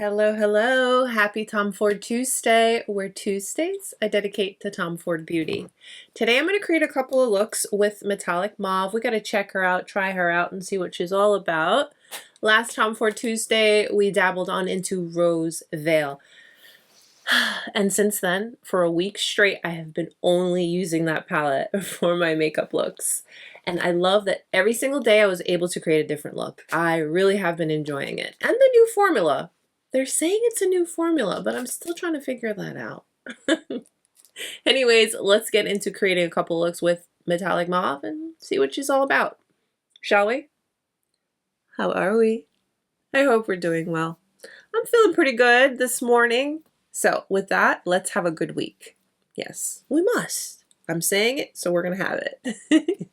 Hello, hello. Happy Tom Ford Tuesday, where Tuesdays I dedicate to Tom Ford beauty. Today I'm going to create a couple of looks with Metallic Mauve. We got to check her out, try her out, and see what she's all about. Last Tom Ford Tuesday, we dabbled on into Rose Veil. And since then, for a week straight, I have been only using that palette for my makeup looks. And I love that every single day I was able to create a different look. I really have been enjoying it. And the new formula. They're saying it's a new formula, but I'm still trying to figure that out. Anyways, let's get into creating a couple looks with Metallic Mauve and see what she's all about. Shall we? How are we? I hope we're doing well. I'm feeling pretty good this morning. So with that, let's have a good week. Yes, we must. I'm saying it, so we're going to have it.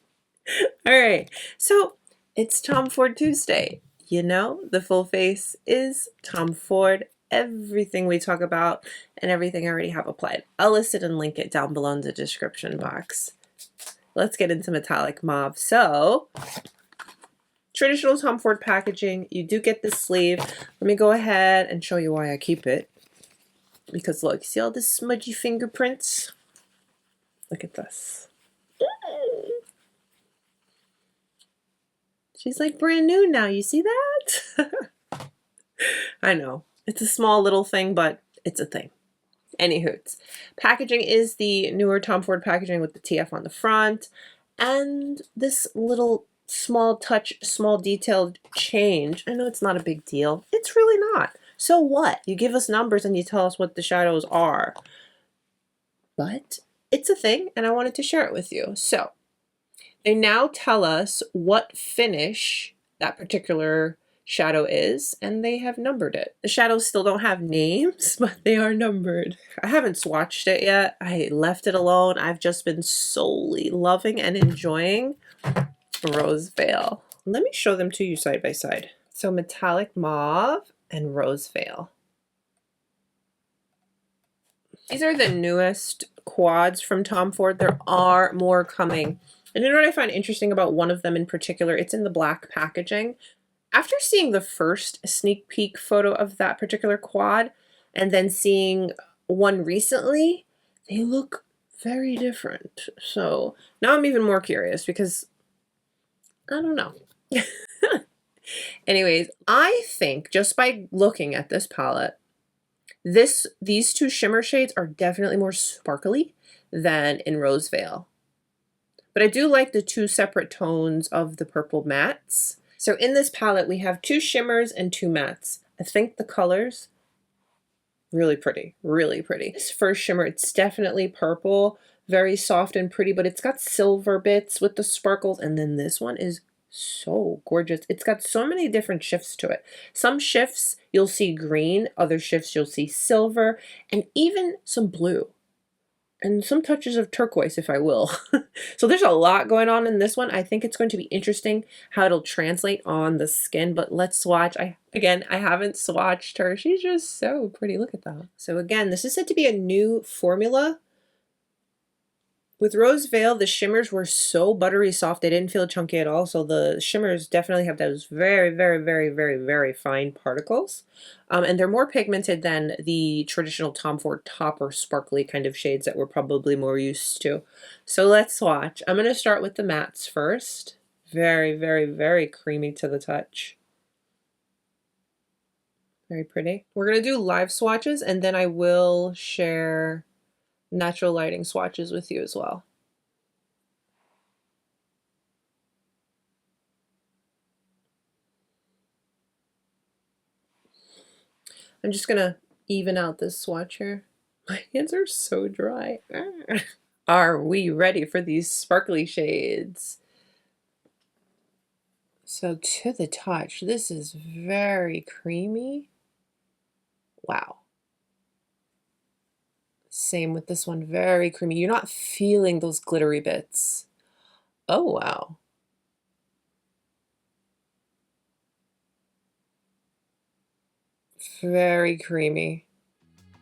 All right. So it's Tom Ford Tuesday. You know, the full face is Tom Ford. Everything we talk about and everything I already have applied. I'll list it and link it down below in the description box. Let's get into Metallic Mauve. So, traditional Tom Ford packaging. You do get the sleeve. Let me go ahead and show you why I keep it. Because look, see all the smudgy fingerprints? Look at this. She's like brand new now. You see that? I know. It's a small little thing, but it's a thing. Anywhoots. Packaging is the newer Tom Ford packaging with the TF on the front. And this little small touch, small detailed change. I know it's not a big deal. It's really not. So what? You give us numbers and you tell us what the shadows are. But it's a thing and I wanted to share it with you. So they now tell us what finish that particular shadow is, and they have numbered it. The shadows still don't have names, but they are numbered. I haven't swatched it yet. I left it alone. I've just been solely loving and enjoying Rose Veil. Let me show them to you side by side. So Metallic Mauve and Rose Veil. These are the newest quads from Tom Ford. There are more coming. And you know what I find interesting about one of them in particular? It's in the black packaging. After seeing the first sneak peek photo of that particular quad and then seeing one recently, they look very different. So now I'm even more curious because I don't know. Anyways, I think just by looking at this palette, these two shimmer shades are definitely more sparkly than in Rose Veil. But I do like the two separate tones of the purple mattes. So in this palette, we have two shimmers and two mattes. I think the colors, really pretty, really pretty. This first shimmer, it's definitely purple, very soft and pretty, but it's got silver bits with the sparkles. And then this one is so gorgeous. It's got so many different shifts to it. Some shifts you'll see green, other shifts you'll see silver, and even some blue. And some touches of turquoise, if I will. So there's a lot going on in this one. I think it's going to be interesting how it'll translate on the skin, but let's swatch. I haven't swatched her. She's just so pretty. Look at that. So again, this is said to be a new formula. With Rose Veil, the shimmers were so buttery soft, they didn't feel chunky at all. So the shimmers definitely have those very, very, very, very, very fine particles. And they're more pigmented than the traditional Tom Ford topper sparkly kind of shades that we're probably more used to. So let's swatch. I'm going to start with the mattes first. Very, very, very creamy to the touch. Very pretty. We're going to do live swatches and then I will share natural lighting swatches with you as well. I'm just gonna even out this swatch here. My hands are so dry. Are we ready for these sparkly shades? So to the touch, this is very creamy. Wow. Same with this one, very creamy. You're not feeling those glittery bits. Oh, wow. Very creamy.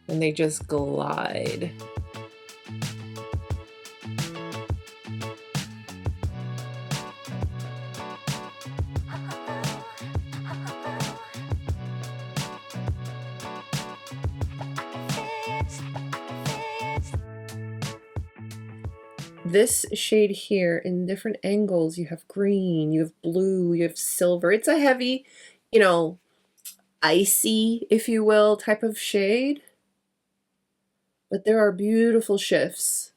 And they just glide. This shade here, in different angles, you have green, you have blue, you have silver. It's a heavy, you know, icy, if you will, type of shade. But there are beautiful shifts.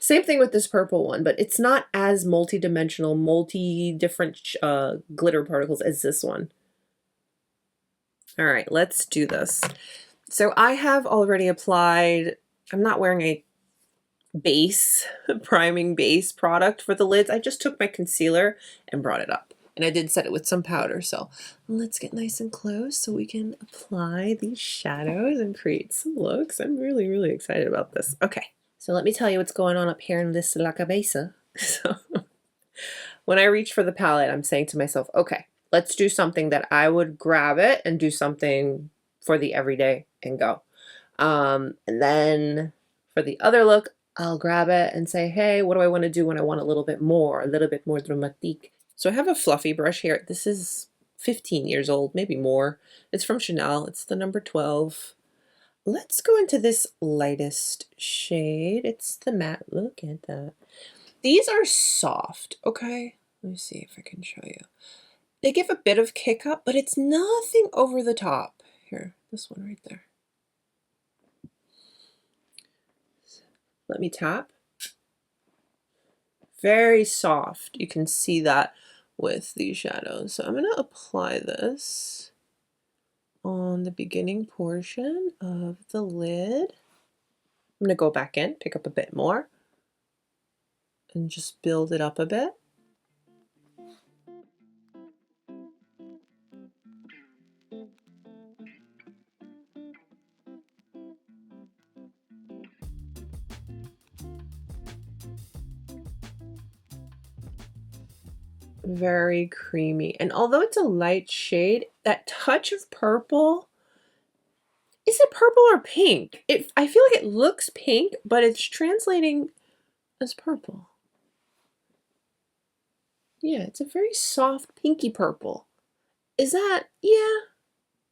Same thing with this purple one, but it's not as multi-dimensional, multi-different glitter particles as this one. All right, let's do this. So I have already applied, I'm not wearing a base, priming base product for the lids. I just took my concealer and brought it up. And I did set it with some powder. So let's get nice and close so we can apply these shadows and create some looks. I'm really, really excited about this. Okay, so let me tell you what's going on up here in this la cabeza. So when I reach for the palette, I'm saying to myself, okay, let's do something that I would grab it and do something for the everyday and go. And then for the other look, I'll grab it and say, hey, what do I want to do when I want a little bit more dramatique? So I have a fluffy brush here. This is 15 years old, maybe more. It's from Chanel. It's the number 12. Let's go into this lightest shade. It's the matte. Look at that. These are soft, okay? Let me see if I can show you. They give a bit of kick up, but it's nothing over the top. Here, this one right there. Let me tap. Very soft. You can see that with these shadows. So I'm going to apply this on the beginning portion of the lid. I'm going to go back in, pick up a bit more, and just build it up a bit. Very creamy. And although it's a light shade, that touch of purple, is it purple or pink? I feel like it looks pink, but it's translating as purple. Yeah, it's a very soft pinky purple. Is that? Yeah,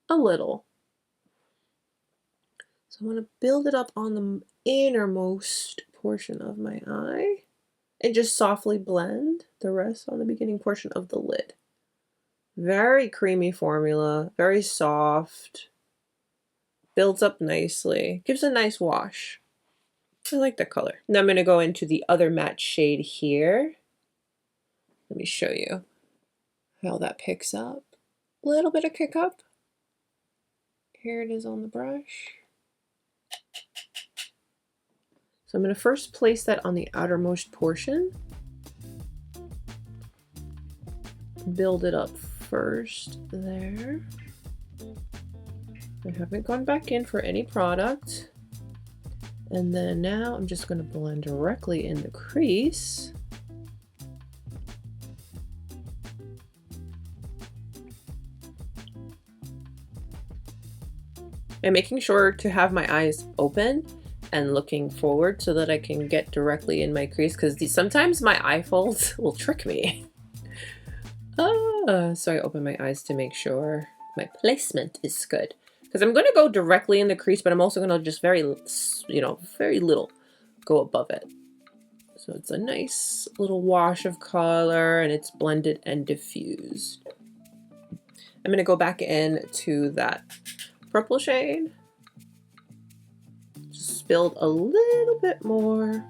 a little. So I want to build it up on the innermost portion of my eye and just softly blend the rest on the beginning portion of the lid. Very creamy formula, very soft, builds up nicely, gives a nice wash. I like the color. Now I'm going to go into the other matte shade here. Let me show you how that picks up. A little bit of kick up. Here it is on the brush. So I'm going to first place that on the outermost portion. Build it up first there. I haven't gone back in for any product. And then now I'm just going to blend directly in the crease. And making sure to have my eyes open and looking forward so that I can get directly in my crease, because sometimes my eye folds will trick me. So I open my eyes to make sure my placement is good. Because I'm going to go directly in the crease, but I'm also going to just very little go above it. So it's a nice little wash of color and it's blended and diffused. I'm going to go back in to that purple shade. Just build a little bit more.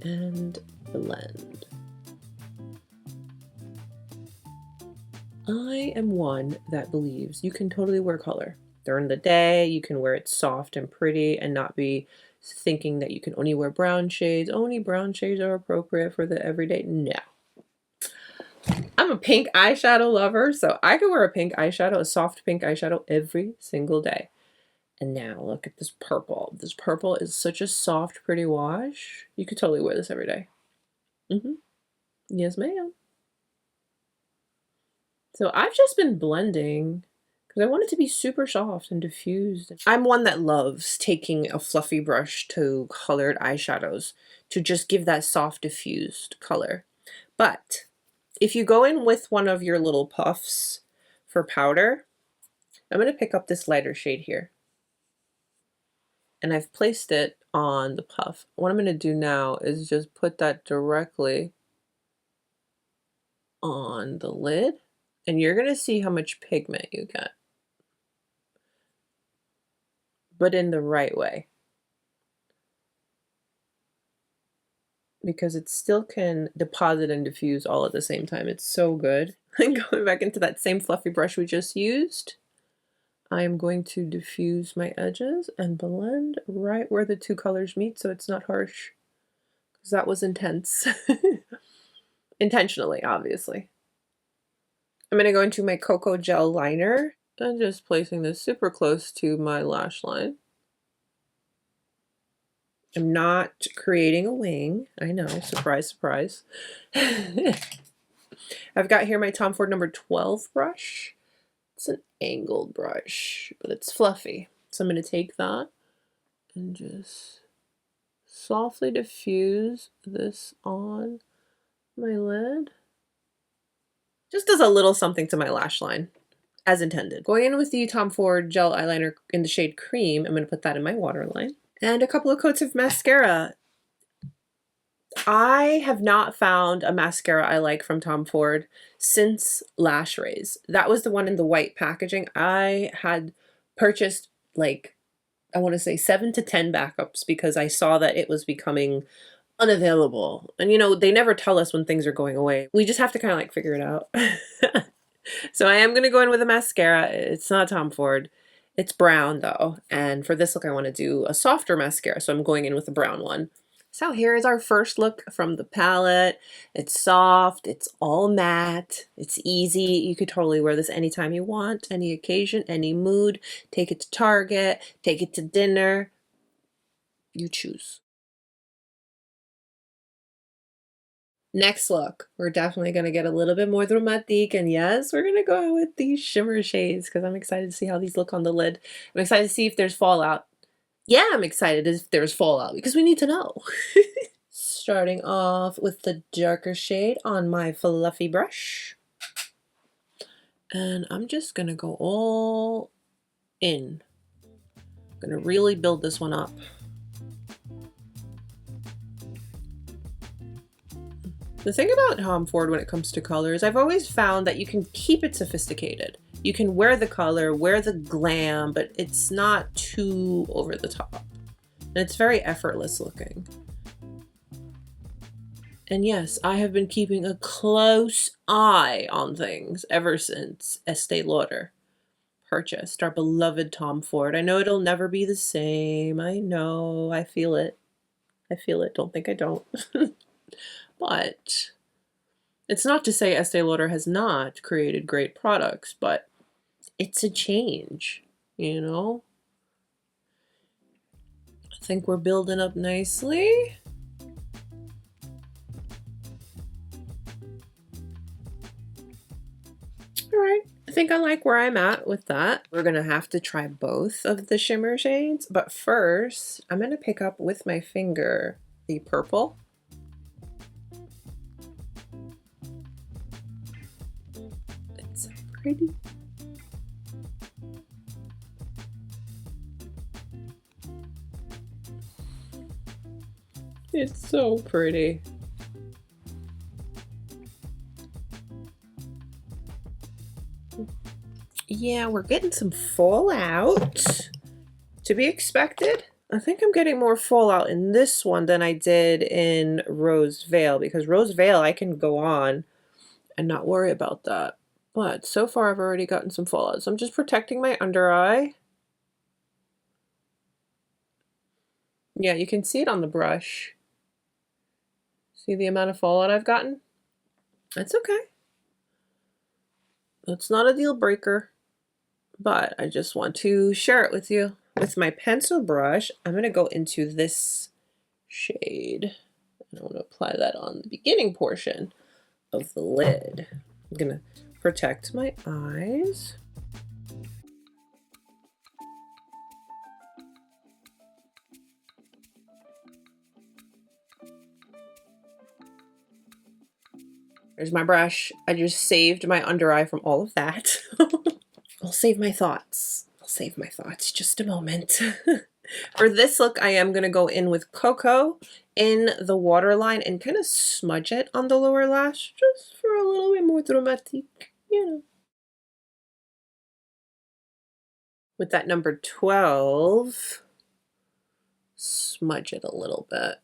And blend. I am one that believes you can totally wear color. During the day, you can wear it soft and pretty and not be thinking that you can only wear brown shades. Only brown shades are appropriate for the everyday. No. I'm a pink eyeshadow lover, so I could wear a pink eyeshadow, a soft pink eyeshadow every single day. And now look at this purple. This purple is such a soft, pretty wash. You could totally wear this every day. Yes, ma'am. So I've just been blending because I want it to be super soft and diffused. I'm one that loves taking a fluffy brush to colored eyeshadows to just give that soft diffused color. But if you go in with one of your little puffs for powder, I'm going to pick up this lighter shade here. And I've placed it on the puff. What I'm going to do now is just put that directly on the lid, and you're going to see how much pigment you get, but in the right way, because it still can deposit and diffuse all at the same time. It's so good. Going back into that same fluffy brush we just used, I am going to diffuse my edges and blend right where the two colors meet so it's not harsh, because that was intense. Intentionally, obviously. I'm going to go into my Cocoa Gel liner and just placing this super close to my lash line. I'm not creating a wing. I know, surprise, surprise. I've got here my Tom Ford number 12 brush. It's an angled brush, but it's fluffy. So I'm going to take that and just softly diffuse this on my lid. Just does a little something to my lash line, as intended. Going in with the Tom Ford gel eyeliner in the shade Cream, I'm going to put that in my waterline. And a couple of coats of mascara. I have not found a mascara I like from Tom Ford since Lash Rays. That was the one in the white packaging. I had purchased, like, I want to say 7 to 10 backups because I saw that it was becoming unavailable. And you know, they never tell us when things are going away. We just have to kind of like figure it out. So I am going to go in with a mascara. It's not Tom Ford. It's brown though. And for this look, I want to do a softer mascara. So I'm going in with a brown one. So here is our first look from the palette. It's soft, it's all matte, it's easy. You could totally wear this anytime you want, any occasion, any mood. Take it to Target, take it to dinner. You choose. Next look, we're definitely going to get a little bit more dramatic, and yes, we're going to go with these shimmer shades because I'm excited to see how these look on the lid. I'm excited to see if there's fallout. Yeah, I'm excited if there's fallout because we need to know. Starting off with the darker shade on my fluffy brush. And I'm just going to go all in. I'm going to really build this one up. The thing about Tom Ford when it comes to colors, I've always found that you can keep it sophisticated. You can wear the color, wear the glam, but it's not too over the top. And it's very effortless looking. And yes, I have been keeping a close eye on things ever since Estee Lauder purchased our beloved Tom Ford. I know it'll never be the same. I know, I feel it. I feel it, don't think I don't. But it's not to say Estee Lauder has not created great products, but it's a change, you know? I think we're building up nicely. All right, I think I like where I'm at with that. We're gonna have to try both of the shimmer shades, but first I'm gonna pick up with my finger the purple. It's so pretty. It's so pretty. Yeah, we're getting some fallout. To be expected. I think I'm getting more fallout in this one than I did in Rose Veil, because Rose Veil I can go on and not worry about that. But so far I've already gotten some fallout. So I'm just protecting my under eye. Yeah, you can see it on the brush. See the amount of fallout I've gotten? That's okay. That's not a deal breaker, but I just want to share it with you. With my pencil brush, I'm going to go into this shade. And I want to apply that on the beginning portion of the lid. I'm going to protect my eyes. There's my brush. I just saved my under eye from all of that. I'll save my thoughts. I'll save my thoughts. Just a moment. For this look, I am going to go in with Cocoa in the waterline and kind of smudge it on the lower lash just for a little bit more dramatic, you know. With that number 12, smudge it a little bit.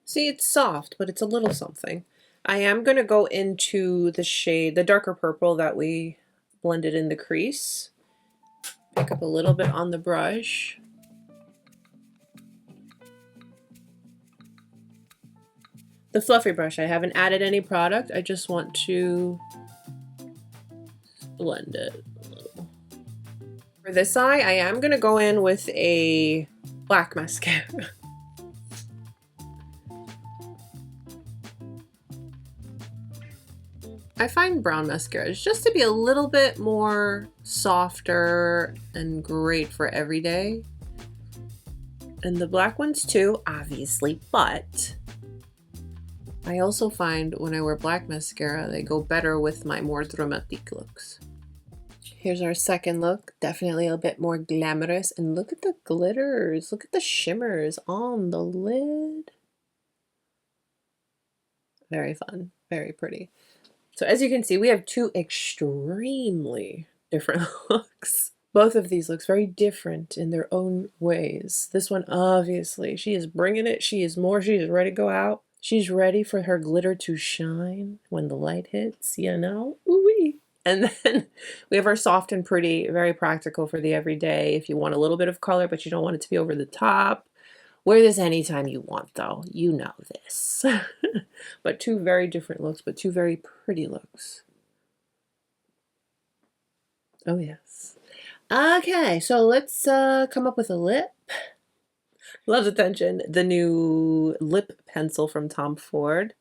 See, it's soft, but it's a little something. I am going to go into the shade, the darker purple that we blended in the crease. Pick up a little bit on the brush. The fluffy brush, I haven't added any product. I just want to blend it a little. For this eye, I am going to go in with a black mascara. I find brown mascaras just to be a little bit more softer and great for every day. And the black ones too, obviously, but I also find when I wear black mascara, they go better with my more dramatic looks. Here's our second look, definitely a bit more glamorous. And look at the glitters, look at the shimmers on the lid. Very fun, very pretty. So as you can see, we have two extremely different looks. Both of these looks very different in their own ways. This one, obviously, she is bringing it. She is ready to go out. She's ready for her glitter to shine when the light hits, you know? Ooh-wee. And then we have our soft and pretty, very practical for the everyday. If you want a little bit of color, but you don't want it to be over the top. Wear this anytime you want, though. You know this. But two very different looks, but two very pretty looks. Oh, yes. Okay, so let's come up with a lip. Loves Attention, the new lip pencil from Tom Ford.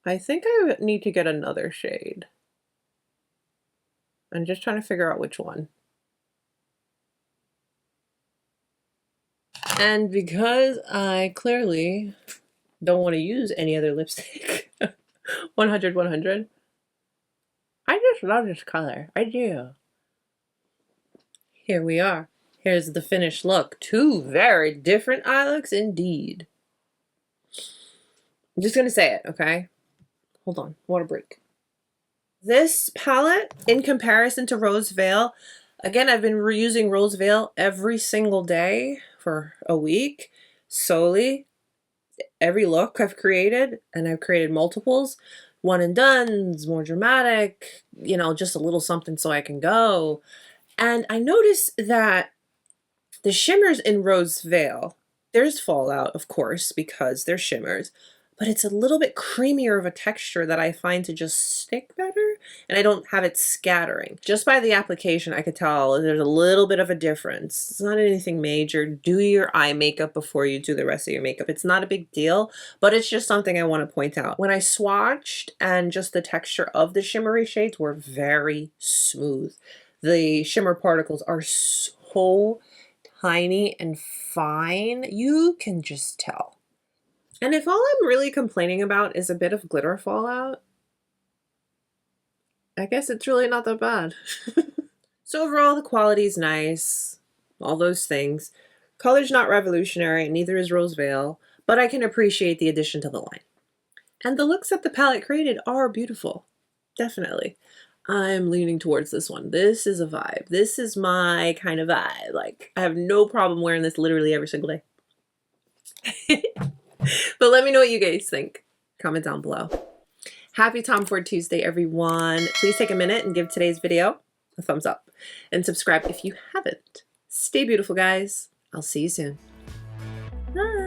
I think I need to get another shade. I'm just trying to figure out which one. And because I clearly don't want to use any other lipstick, 100, 100. I just love this color. I do. Here we are. Here's the finished look. Two very different eye looks indeed. I'm just going to say it, okay? Hold on. Water break. This palette, in comparison to Rose Veil, again, I've been reusing Rose Veil every single day for a week, solely. Every look I've created, and I've created multiples, one and done's, more dramatic, you know, just a little something so I can go. And I noticed that the shimmers in Rose Veil, there's fallout, of course, because they're shimmers, but it's a little bit creamier of a texture that I find to just stick better, and I don't have it scattering. Just by the application, I could tell there's a little bit of a difference. It's not anything major. Do your eye makeup before you do the rest of your makeup. It's not a big deal, but it's just something I want to point out. When I swatched, and just the texture of the shimmery shades were very smooth. The shimmer particles are so tiny and fine. You can just tell. And if all I'm really complaining about is a bit of glitter fallout, I guess it's really not that bad. So overall, the quality's nice, all those things. Color's not revolutionary, neither is Rose Veil, but I can appreciate the addition to the line. And the looks that the palette created are beautiful, definitely. I'm leaning towards this one. This is a vibe. This is my kind of vibe. Like, I have no problem wearing this literally every single day. But let me know what you guys think. Comment down below. Happy Tom Ford Tuesday, everyone. Please take a minute and give today's video a thumbs up. And subscribe if you haven't. Stay beautiful, guys. I'll see you soon. Bye.